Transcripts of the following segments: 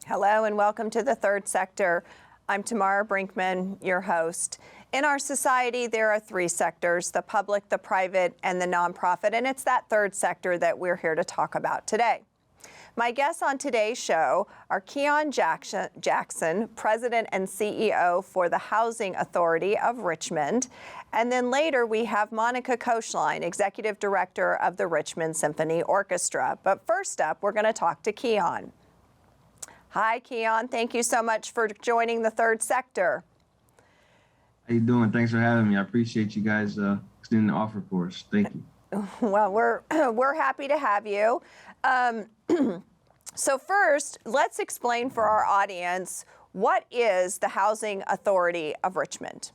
Hello and welcome to the Third Sector. I'm Tamara Brinkman, your host. In our society, there are three sectors: the public, the private, and the nonprofit, and it's that third sector that we're here to talk about today. My guests on today's show are Keon Jackson, President and CEO for the Housing Authority of Richmond. And then later we have Monica Koechlein, Executive Director of the Richmond Symphony Orchestra. But first up, we're going to talk to Keon. Hi, Keon. Thank you so much for joining the Third Sector. How you doing? Thanks for having me. I appreciate you guys extending the offer for us. Thank you. Well, we're happy to have you. So first, let's explain for our audience, what is the Housing Authority of Richmond?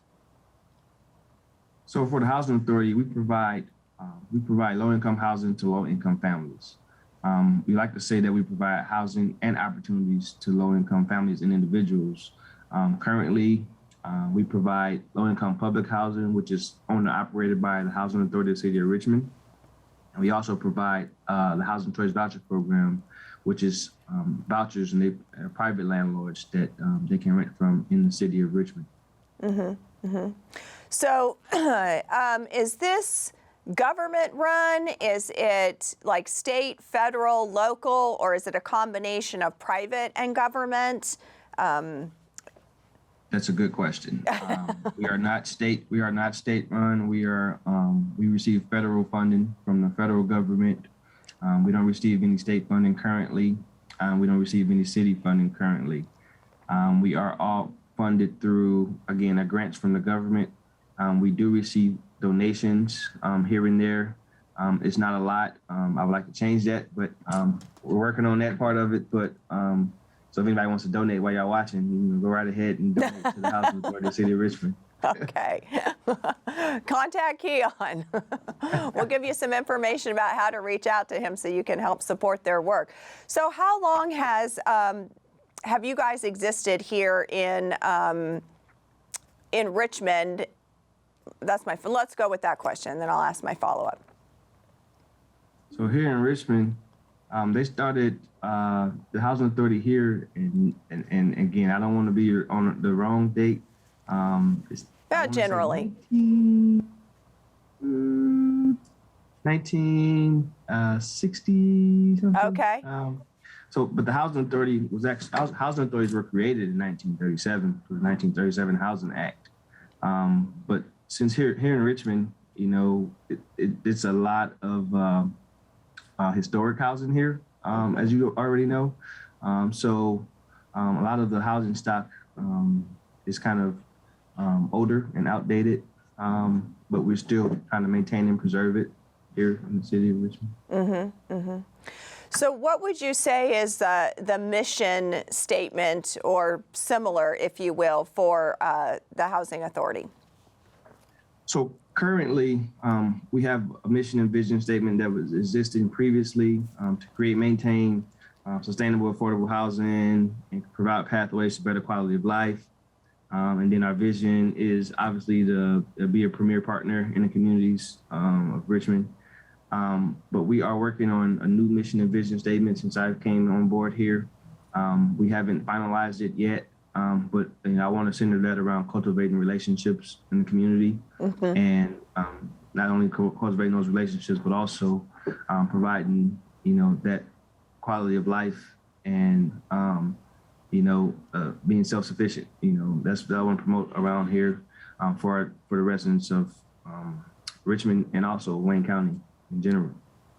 So for the Housing Authority, we provide low-income housing to low-income families. We like to say that we provide housing and opportunities to low-income families and individuals. Currently, we provide low-income public housing, which is owned and operated by the Housing Authority of the City of Richmond. And we also provide the Housing Choice Voucher Program, which is vouchers and they private landlords that they can rent from in the City of Richmond. Mm-hmm. Mm-hmm. So is this government run? Is it like state, federal, local, or is it a combination of private and government? That's a good question. We are not state run. We receive federal funding from the federal government. We don't receive any state funding currently. We don't receive any city funding currently. We are all funded through, again, grants from the government. We do receive donations here and there. It's not a lot. I would like to change that, but we're working on that part of it. But so if anybody wants to donate while y'all watching, you can go right ahead and donate to the Housing Authority of the City of Richmond. Okay. Contact Keon. We'll give you some information about how to reach out to him so you can help support their work. So how long have you guys existed here in Richmond? Let's go with that question, then I'll ask my follow-up. So here in Richmond, they started the Housing Authority here, and again, I don't want to be on the wrong date. About generally. 1960 something. Okay. But the Housing Authority Housing Authorities were created in 1937 through the 1937 Housing Act. But since here in Richmond, you know, it's a lot of historic housing here, as you already know. So a lot of the housing stock is kind of older and outdated, but we're still trying to maintain and preserve it here in the city of Richmond. Mm-hmm, mm-hmm. So what would you say is the mission statement, or similar, if you will, for the Housing Authority? So currently, we have a mission and vision statement that was existing previously to create, maintain sustainable, affordable housing and provide pathways to better quality of life. And then our vision is obviously to be a premier partner in the communities of Richmond. But we are working on a new mission and vision statement since I came on board here. We haven't finalized it yet, but I want to center that around cultivating relationships in the community, mm-hmm. and not only cultivating those relationships, but also providing, that quality of life and being self-sufficient. That's what I want to promote around here for the residents of Richmond and also Wayne County in general.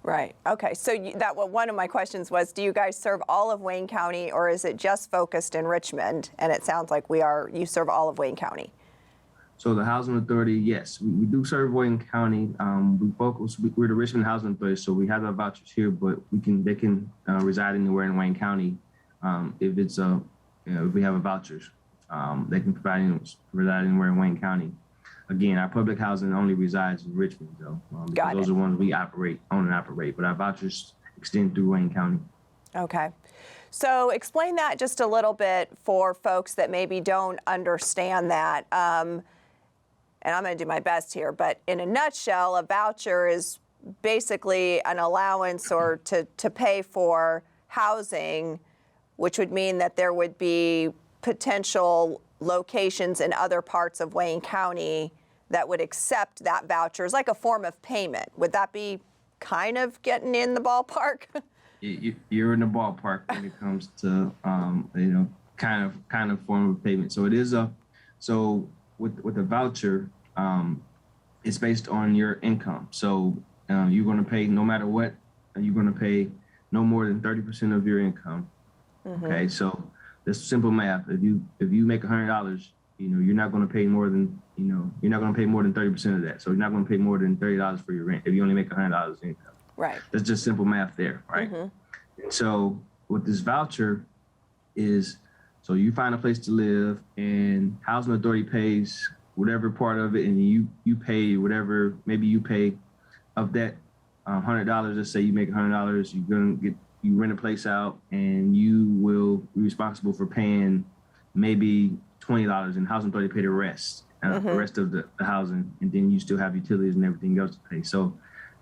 Right. Okay. So one of my questions was, do you guys serve all of Wayne County, or is it just focused in Richmond? And it sounds like you serve all of Wayne County. So the Housing Authority, yes, we do serve Wayne County. We're the Richmond Housing Authority, so we have our vouchers here, but they can reside anywhere in Wayne County. If it's if we have a vouchers, they can reside anywhere in Wayne County. Again, our public housing only resides in Richmond, though. Because those are the ones we own and operate, but our vouchers extend through Wayne County. Okay. So explain that just a little bit for folks that maybe don't understand that. And I'm going to do my best here, but in a nutshell, a voucher is basically an allowance or to pay for housing which would mean that there would be potential locations in other parts of Wayne County that would accept that voucher as like a form of payment. Would that be kind of getting in the ballpark? You're in the ballpark when it comes to kind of form of payment. So it is so with the voucher, it's based on your income. So you're going to pay no matter what. You're going to pay no more than 30% of your income. Mm-hmm. Okay, so that's simple math. If you make $100, you're not going to pay more than you're not going to pay more than 30% of that. So you're not going to pay more than $30 for your rent if you only make $100 income. Right. That's just simple math there, right? Mm-hmm. And so with this voucher is, so you find a place to live and housing authority pays whatever part of it, and you pay whatever, maybe you pay of that $100. Let's say you make $100, you rent a place out, and you will be responsible for paying maybe $20, and housing authority pay the rest, the rest of the housing, and then you still have utilities and everything else to pay. So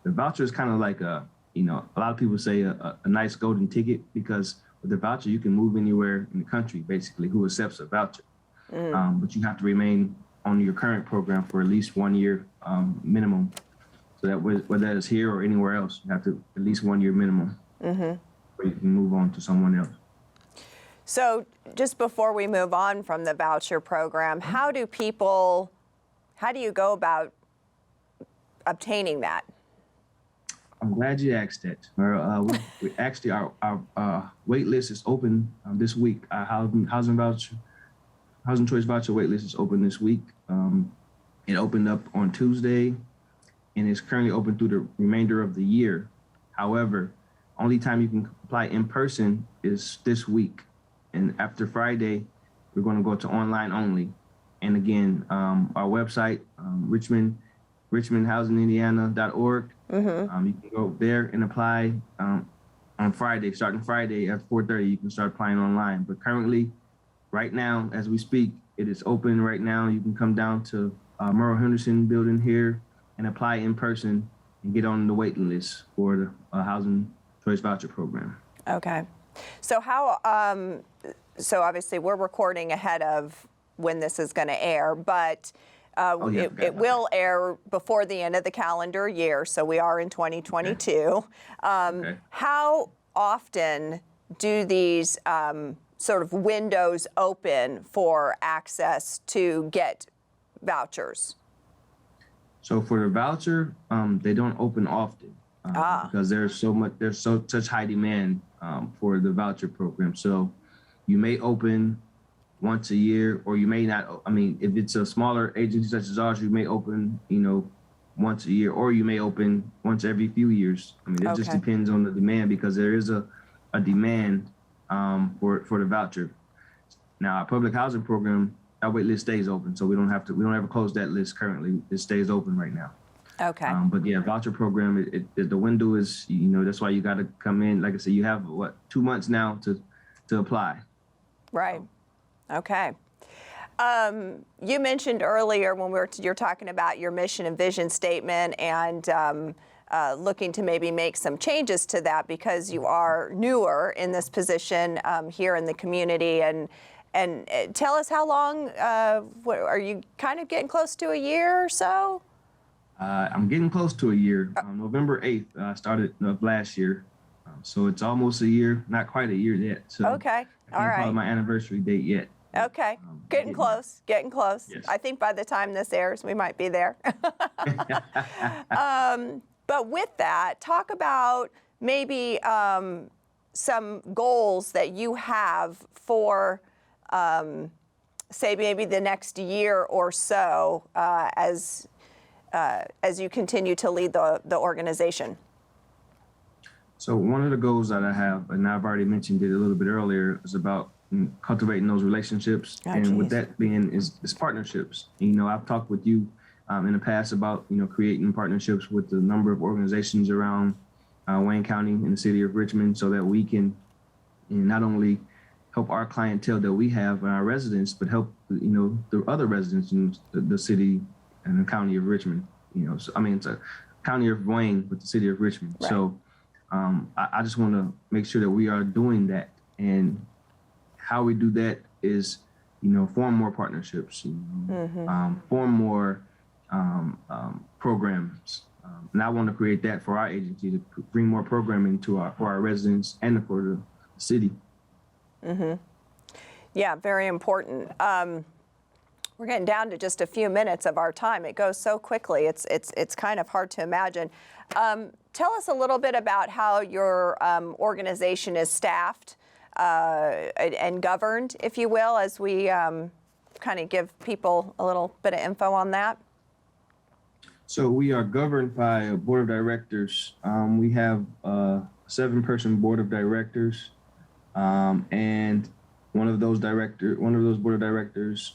the voucher is kind of like a lot of people say a nice golden ticket, because with the voucher you can move anywhere in the country basically who accepts a voucher, but you have to remain on your current program for at least 1 year minimum. So that whether that is here or anywhere else, you have to at least 1 year minimum, where you can move on to someone else. So just before we move on from the voucher program, how do you go about obtaining that? I'm glad you asked that. We actually, our wait list is open this week. Our housing choice voucher wait list is open this week. It opened up on Tuesday, and it's currently open through the remainder of the year. However, only time you can apply in person is this week. And after Friday, we're going to go to online only. And again, our website, richmondhousingindiana.org. You can go there and apply on Friday, starting Friday at 4:30. You can start applying online. But currently, right now, as we speak, it is open right now. You can come down to Merle Henderson building here and apply in person and get on the waiting list for the housing choice voucher program. Okay. So so obviously we're recording ahead of when this is going to air, but it will air before the end of the calendar year, so we are in 2022. Okay. How often do these sort of windows open for access to get vouchers? So for the voucher, they don't open often because there's such high demand for the voucher program. So you may open once a year, or you may not. I mean, if it's a smaller agency such as ours, you may open, once a year, or you may open once every few years. I mean, it just depends on the demand, because there is a demand for the voucher. Now, our public housing program, our wait list stays open, so we don't ever close that list currently. It stays open right now. Okay. But yeah, voucher program, the window is, that's why you got to come in. Like I said, you have 2 months now to apply. Right. Okay. You mentioned earlier when you're talking about your mission and vision statement and looking to maybe make some changes to that because you are newer in this position here in the community. And tell us how long, are you kind of getting close to a year or so? I'm getting close to a year. November 8th, I started last year. So it's almost a year, not quite a year yet. So okay. All right. I can't call my anniversary date yet. Okay. Getting close. Yes. I think by the time this airs, we might be there. But with that, talk about maybe some goals that you have for, say, maybe the next year or so as you continue to lead the organization. So one of the goals that I have, and I've already mentioned it a little bit earlier, is about cultivating those relationships. With that being is partnerships. I've talked with you in the past about, creating partnerships with a number of organizations around Wayne County and the city of Richmond, so that we can not only help our clientele that we have and our residents, but help, the other residents in the city and the county of Richmond. So, I mean, it's a county of Wayne, but the city of Richmond. Right. So I just want to make sure that we are doing that. And how we do that is, form more partnerships, form more programs. And I want to create that for our agency to bring more programming for our residents and for the city. Yeah, very important. We're getting down to just a few minutes of our time. It goes so quickly. It's kind of hard to imagine. Tell us a little bit about how your organization is staffed and governed, if you will, as we kind of give people a little bit of info on that. So we are governed by a board of directors. We have a 7-person board of directors, and one of those board of directors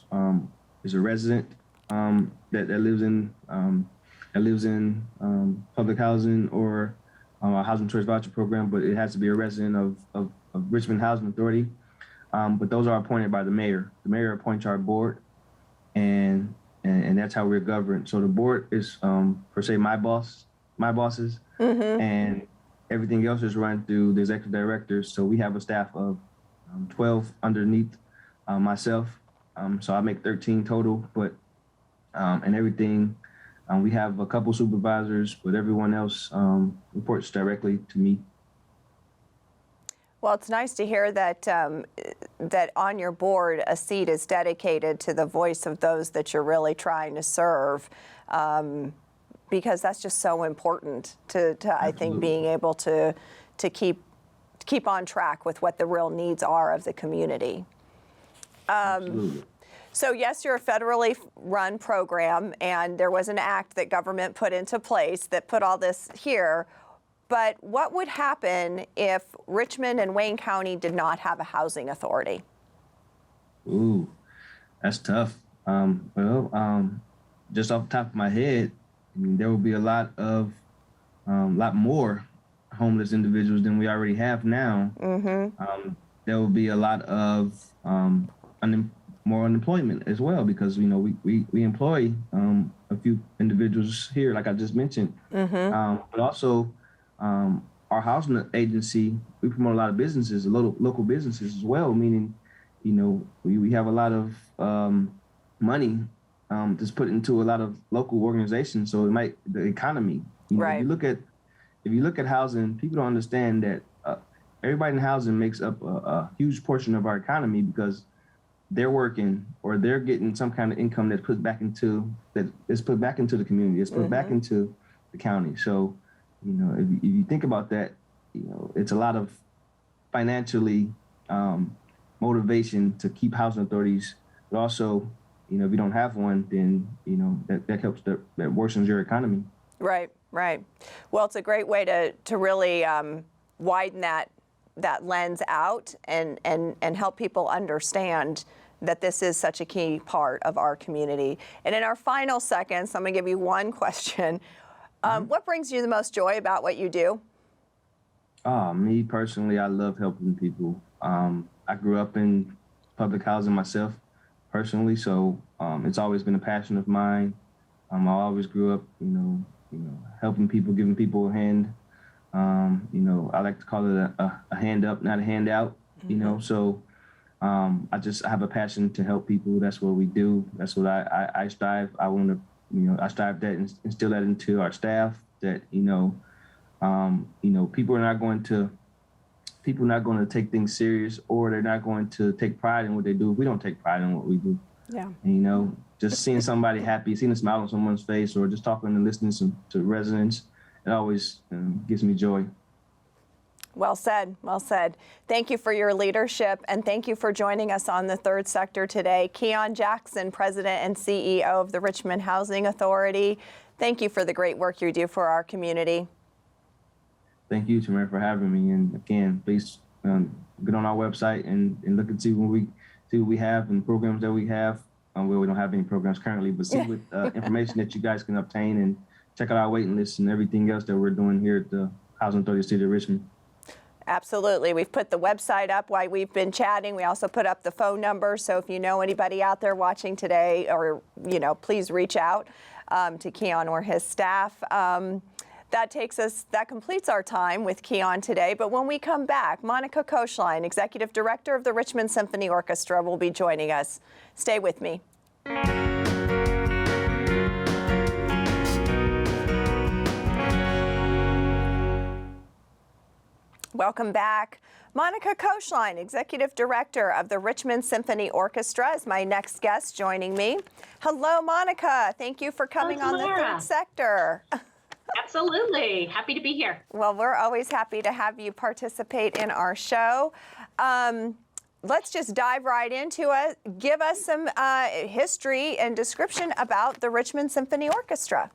is a resident that lives in public housing or a housing choice voucher program, but it has to be a resident of Richmond Housing Authority. But those are appointed by the mayor. The mayor appoints our board, and that's how we're governed. So the board is per se my bosses, and everything else is run through the executive directors. So we have a staff of 12 underneath myself. So I make 13 total, but and everything. We have a couple supervisors, but everyone else reports directly to me. Well, it's nice to hear that that on your board, a seat is dedicated to the voice of those that you're really trying to serve, because that's just so important to I think, being able to keep on track with what the real needs are of the community. Absolutely. So yes, you're a federally run program, and there was an act that government put into place that put all this here. But what would happen if Richmond and Wayne County did not have a housing authority? Ooh, that's tough. Just off the top of my head, I mean, there will be a lot more homeless individuals than we already have now. There will be a lot of more unemployment as well, because we employ a few individuals here, like I just mentioned, but also our housing agency, we promote a lot of businesses, local businesses as well, meaning we have a lot of money that's put into a lot of local organizations. So the economy. Right. If you look at housing, people don't understand that everybody in housing makes up a huge portion of our economy, because they're working or they're getting some kind of income that's put back into the community. It's put back into the county. So, if you think about that, it's a lot of financially motivation to keep housing authorities, but also, if you don't have one, then that helps that worsens your economy. Right. Well, it's a great way to really widen that lens out and help people understand that this is such a key part of our community. And in our final seconds, I'm going to give you one question. What brings you the most joy about what you do? Me personally, I love helping people. I grew up in public housing myself personally, so it's always been a passion of mine. I always grew up, helping people, giving people a hand. I like to call it a hand up, not a handout, so I have a passion to help people. That's what we do. That's what I strive. I want to, I strive that and instill that into our staff, that, people are not going to take things serious, or they're not going to take pride in what they do if we don't take pride in what we do. Yeah. And, just seeing somebody happy, seeing a smile on someone's face, or just talking and listening to residents, it always gives me joy. Well said. Well said. Thank you for your leadership, and thank you for joining us on the Third Sector today. Keon Jackson, President and CEO of the Richmond Housing Authority. Thank you for the great work you do for our community. Thank you, Tamara, for having me. And again, please get on our website and look and see what we have and programs that we have. Well, we don't have any programs currently, but see what information that you guys can obtain, and check out our waiting list and everything else that we're doing here at the Housing Authority of the City of Richmond. Absolutely. We've put the website up while we've been chatting. We also put up the phone number. So if you know anybody out there watching today, or, please reach out to Keon or his staff. That completes our time with Keon today. But when we come back, Monica Koechlein, Executive Director of the Richmond Symphony Orchestra, will be joining us. Stay with me. Welcome back. Monica Koechlein, Executive Director of the Richmond Symphony Orchestra, is my next guest joining me. Hello, Monica. Thank you for coming on the third sector. Absolutely. Happy to be here. Well, we're always happy to have you participate in our show. Let's just dive right into it. Give us some history and description about the Richmond Symphony Orchestra.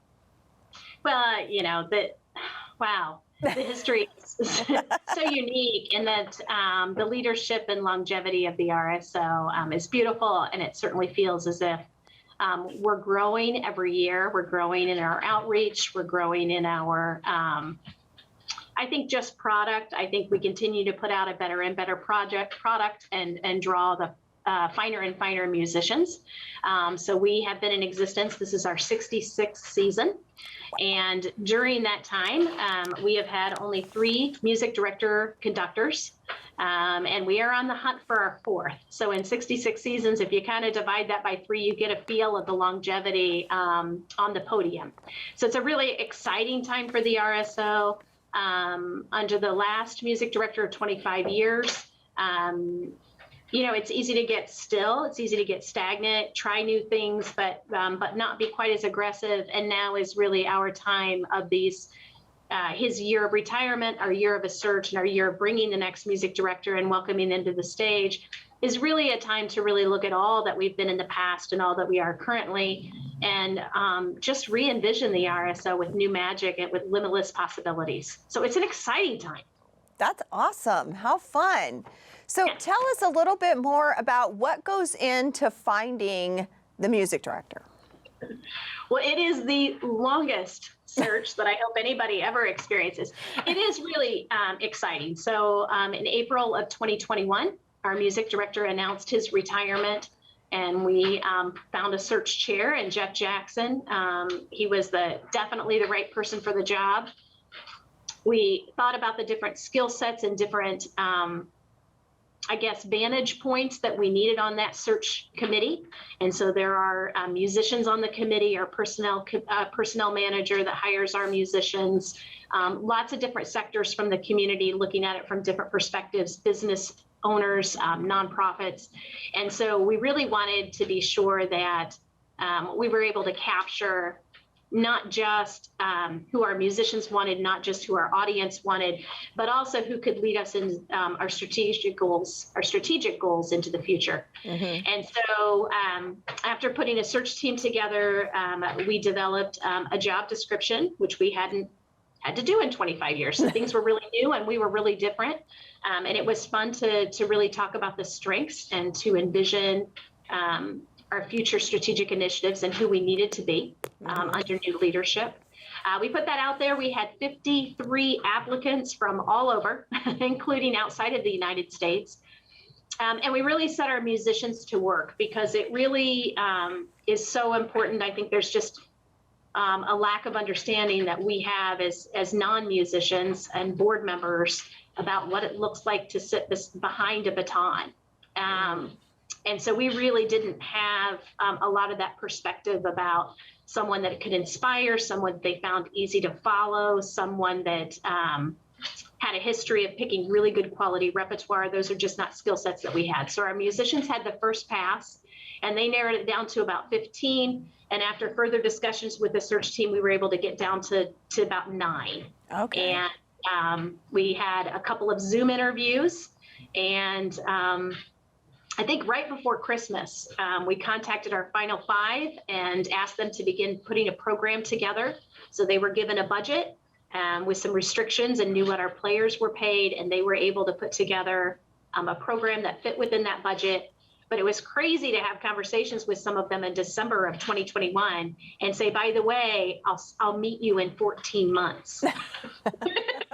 Well, wow. The history is so unique in that the leadership and longevity of the RSO is beautiful, and it certainly feels as if we're growing every year. We're growing in our outreach. We're growing in our, I think, just product. I think we continue to put out a better and better product and draw the finer and finer musicians. So we have been in existence. This is our 66th season. And during that time, we have had only 3 music director conductors, and we are on the hunt for our 4th. So in 66 seasons, if you kind of divide that by 3, you get a feel of the longevity on the podium. So it's a really exciting time for the RSO. Under the last music director of 25 years, it's easy to get still. It's easy to get stagnant, try new things, but not be quite as aggressive. And now is really our time of his year of retirement, our year of a search, and our year of bringing the next music director and welcoming into the stage is really a time to really look at all that we've been in the past and all that we are currently, and just re-envision the RSO with new magic and with limitless possibilities. So it's an exciting time. That's awesome. How fun. So tell us a little bit more about what goes into finding the music director. Well, it is the longest search that I hope anybody ever experiences. It is really exciting. So in April of 2021, our music director announced his retirement, and we found a search chair in Jeff Jackson. He was definitely the right person for the job. We thought about the different skill sets and different vantage points that we needed on that search committee. And so there are musicians on the committee, our personnel manager that hires our musicians, lots of different sectors from the community looking at it from different perspectives, business owners, nonprofits. And so we really wanted to be sure that we were able to capture not just who our musicians wanted, not just who our audience wanted, but also who could lead us in our strategic goals into the future. Mm-hmm. And so after putting a search team together, we developed a job description, which we hadn't had to do in 25 years. So things were really new and we were really different. And it was fun to really talk about the strengths and to envision our future strategic initiatives and who we needed to be under new leadership. We put that out there. We had 53 applicants from all over, including outside of the United States. And we really set our musicians to work because it really is so important. I think there's just a lack of understanding that we have as non-musicians and board members about what it looks like to sit behind a baton. And so we really didn't have a lot of that perspective about someone that could inspire, someone they found easy to follow, someone that had a history of picking really good quality repertoire. Those are just not skill sets that we had. So our musicians had the first pass, and they narrowed it down to about 15. And after further discussions with the search team, we were able to get down to about 9. Okay. And we had a couple of Zoom interviews, and I think right before Christmas, we contacted our final 5 and asked them to begin putting a program together. So they were given a budget with some restrictions and knew what our players were paid, and they were able to put together a program that fit within that budget. But it was crazy to have conversations with some of them in December of 2021 and say, by the way, I'll meet you in 14 months,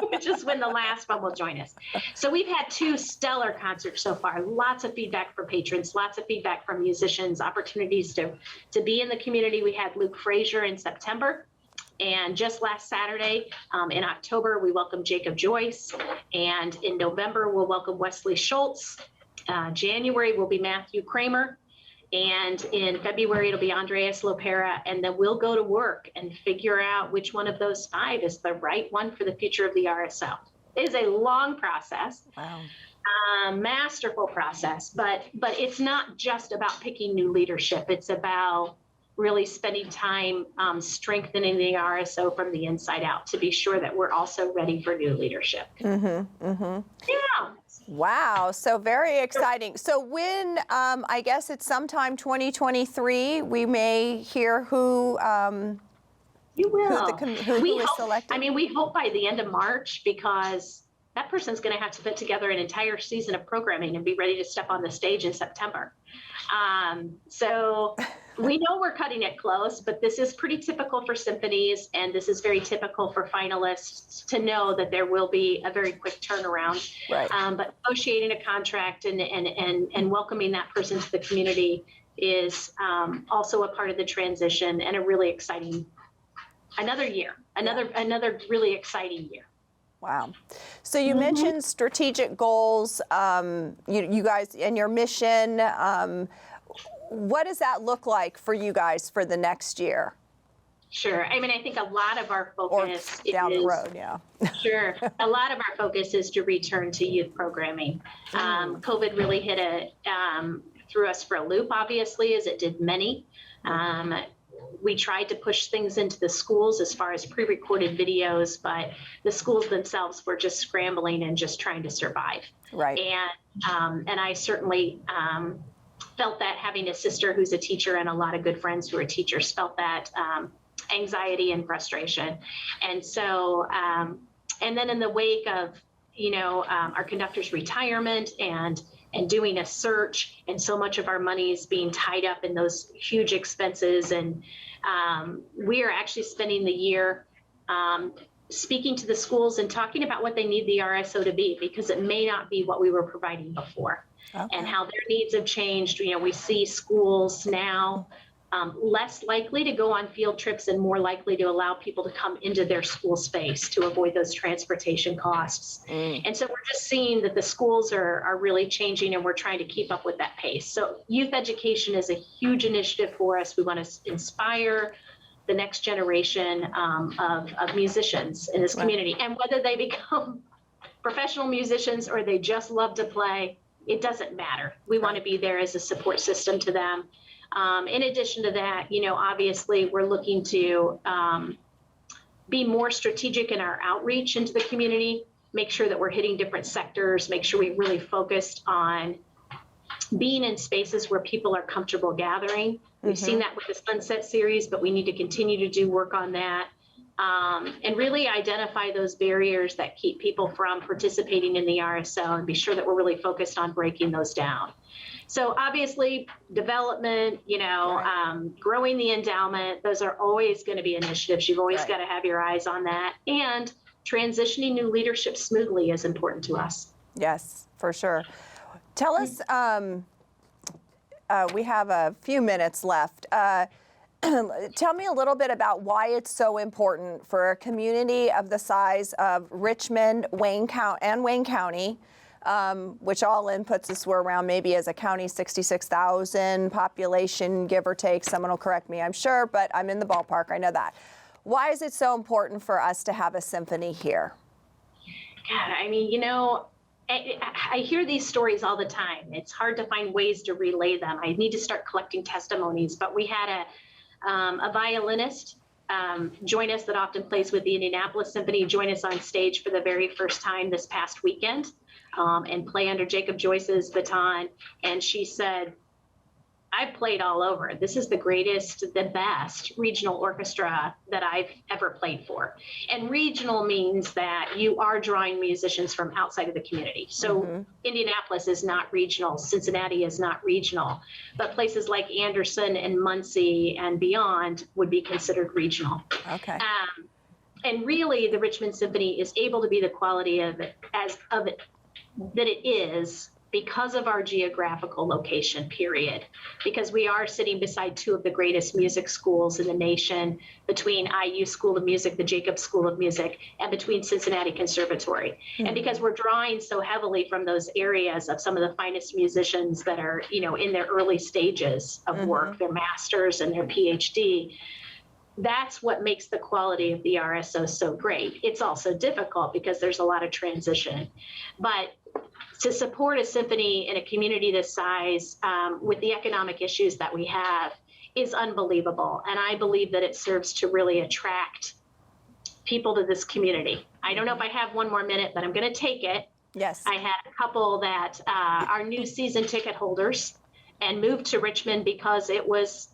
which is when the last one will join us. So we've had 2 stellar concerts so far, lots of feedback from patrons, lots of feedback from musicians, opportunities to be in the community. We had Luke Frazier in September. And just last Saturday, in October, we welcomed Jacob Joyce. And in November, we'll welcome Wesley Schultz. January will be Matthew Kramer. And in February, it'll be Andreas Lopera. And then we'll go to work and figure out which one of those 5 is the right one for the future of the RSO. It is a long process. Wow. Masterful process, but it's not just about picking new leadership. It's about really spending time strengthening the RSO from the inside out to be sure that we're also ready for new leadership. Yeah. Wow, so very exciting. So when, I guess it's sometime 2023, we may hear who You will. who is selected. I mean, we hope by the end of March, because that person's going to have to put together an entire season of programming and be ready to step on the stage in September. So we know we're cutting it close, but this is pretty typical for symphonies, and this is very typical for finalists to know that there will be a very quick turnaround. Right. But negotiating a contract and welcoming that person to the community is also a part of the transition, and a really exciting, another really exciting year. Wow. So you mentioned strategic goals, you guys, and your mission. What does that look like for you guys for the next year? Sure. I mean, I think a lot of our focus down the road, yeah. Sure. A lot of our focus is to return to youth programming. COVID really threw us for a loop, obviously, as it did many. We tried to push things into the schools as far as pre-recorded videos, but the schools themselves were just scrambling and just trying to survive. Right. And I certainly felt that, having a sister who's a teacher and a lot of good friends who are teachers, felt that anxiety and frustration. And so, and then in the wake of, our conductor's retirement and doing a search, and so much of our money is being tied up in those huge expenses. And we are actually spending the year speaking to the schools and talking about what they need the RSO to be, because it may not be what we were providing before. Okay. And how their needs have changed. We see schools now less likely to go on field trips and more likely to allow people to come into their school space to avoid those transportation costs. And so we're just seeing that the schools are really changing, and we're trying to keep up with that pace. So youth education is a huge initiative for us. We want to inspire the next generation of musicians in this community. And whether they become professional musicians or they just love to play, it doesn't matter. We want to be there as a support system to them. In addition to that, obviously we're looking to be more strategic in our outreach into the community, make sure that we're hitting different sectors, make sure we really focused on being in spaces where people are comfortable gathering. We've seen that with the Sunset series, but we need to continue to do work on that. And really identify those barriers that keep people from participating in the RSO, and be sure that we're really focused on breaking those down. So obviously development, growing the endowment, those are always going to be initiatives. You've always got to have your eyes on that. And transitioning new leadership smoothly is important to us. Yes, for sure. Tell us, we have a few minutes left. Tell me a little bit about why it's so important for a community of the size of Richmond, Wayne County, which all in puts us, we're around maybe as a county 66,000 population, give or take. Someone will correct me, I'm sure, but I'm in the ballpark. I know that. Why is it so important for us to have a symphony here? God, I mean, I hear these stories all the time. It's hard to find ways to relay them. I need to start collecting testimonies, but we had a violinist join us that often plays with the Indianapolis Symphony, join us on stage for the very first time this past weekend, and play under Jacob Joyce's baton. And she said, I've played all over. This is the greatest, the best regional orchestra that I've ever played for. And regional means that you are drawing musicians from outside of the community. So Indianapolis is not regional. Cincinnati is not regional. But places like Anderson and Muncie and beyond would be considered regional. Okay. And really, the Richmond Symphony is able to be the quality of it that it is because of our geographical location, period. Because we are sitting beside two of the greatest music schools in the nation, between IU School of Music, the Jacobs School of Music, and between Cincinnati Conservatory. And because we're drawing so heavily from those areas of some of the finest musicians that are, in their early stages of work, their masters and their PhD, that's what makes the quality of the RSO so great. It's also difficult because there's a lot of transition. But to support a symphony in a community this size with the economic issues that we have is unbelievable. And I believe that it serves to really attract people to this community. I don't know if I have one more minute, but I'm going to take it. Yes. I had a couple that are new season ticket holders and moved to Richmond because it was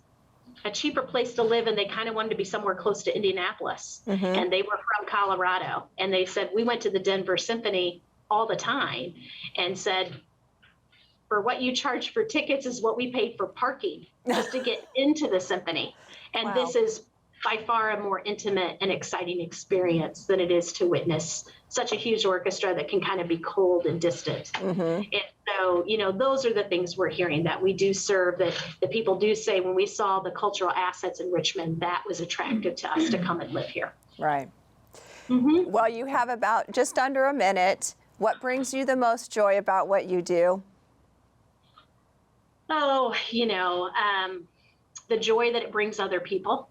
a cheaper place to live, and they kind of wanted to be somewhere close to Indianapolis. And they were from Colorado, and they said, we went to the Denver Symphony all the time and said, for what you charge for tickets is what we paid for parking just to get into the symphony. And Wow. This is by far a more intimate and exciting experience than it is to witness such a huge orchestra that can kind of be cold and distant. And so, those are the things we're hearing, that we do serve, that the people do say when we saw the cultural assets in Richmond, that was attractive to us to come and live here. Right. Well, you have about just under a minute. What brings you the most joy about what you do? Oh, the joy that it brings other people,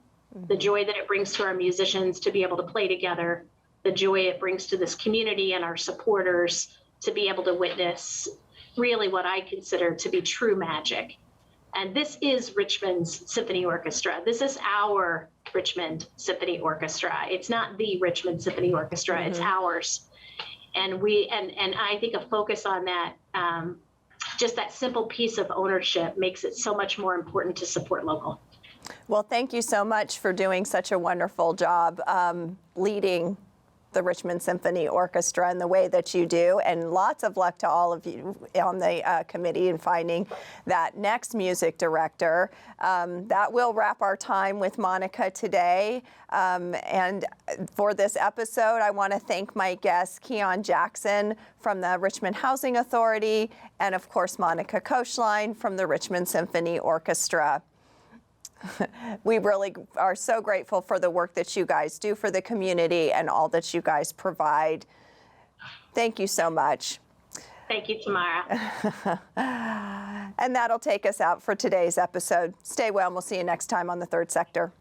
the joy that it brings to our musicians to be able to play together, the joy it brings to this community and our supporters to be able to witness really what I consider to be true magic. And this is Richmond's Symphony Orchestra. This is our Richmond Symphony Orchestra. It's not the Richmond Symphony Orchestra, it's ours. And I think a focus on that, just that simple piece of ownership makes it so much more important to support local. Well, thank you so much for doing such a wonderful job leading the Richmond Symphony Orchestra in the way that you do, and lots of luck to all of you on the committee in finding that next music director. That will wrap our time with Monica today. And for this episode, I want to thank my guests, Keon Jackson from the Richmond Housing Authority, and of course, Monica Koechlein from the Richmond Symphony Orchestra. We really are so grateful for the work that you guys do for the community and all that you guys provide. Thank you so much. Thank you, Tamara. And that'll take us out for today's episode. Stay well, and we'll see you next time on The Third Sector.